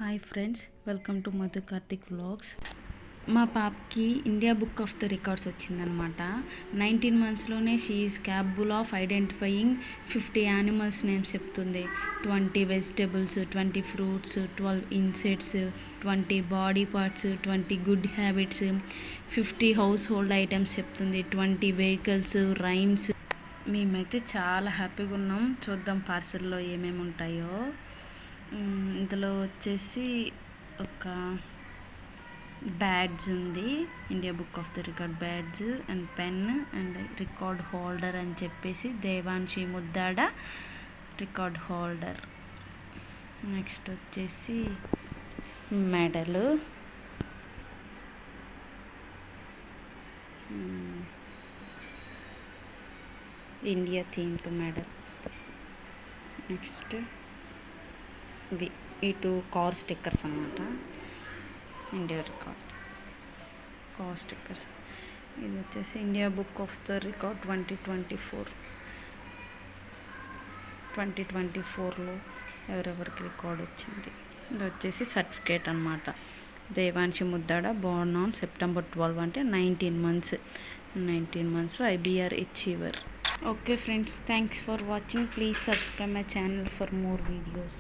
Hi friends, welcome to Madhu Karthik vlogs. మా పాపకి India book of the records వచ్చిందనమాట. 19 monthsలోనే she is capable of identifying 50 animals names చెప్తుంది. 20 vegetables, 20 fruits, 12 insects, 20 body parts, 20 good habits, 50 household items చెప్తుంది, 20 vehicles, rhymes. మేమైతే చాలా హ్యాపీగా ఉన్నాం. చూద్దాం పార్సల్లో ఏమేమి ఉంటాయో. ఇందులో వచ్చేసి ఒక బ్యాడ్జ్ ఉంది, India book of the record badge and pen and record holder అని చెప్పేసి Devanshi Muddada record holder. Next వచ్చేసి మెడలు, ఇండియా థీమ్తో మెడల్. నెక్స్ట్ ఈ 2 కార్ స్టిక్కర్స్ అన్నమాట, ఇండియా రికార్డ్ కార్ స్టిక్కర్స్. ఇది వచ్చేసి India book of the record 2024లో ఎవరెవరికి రికార్డ్ వచ్చింది. ఇది వచ్చేసి సర్టిఫికేట్ అన్నమాట. Devanshi Muddada born on September 12 అంటే 19 months IBR achiever. Okay friends, thanks for watching. Please subscribe my channel for more videos.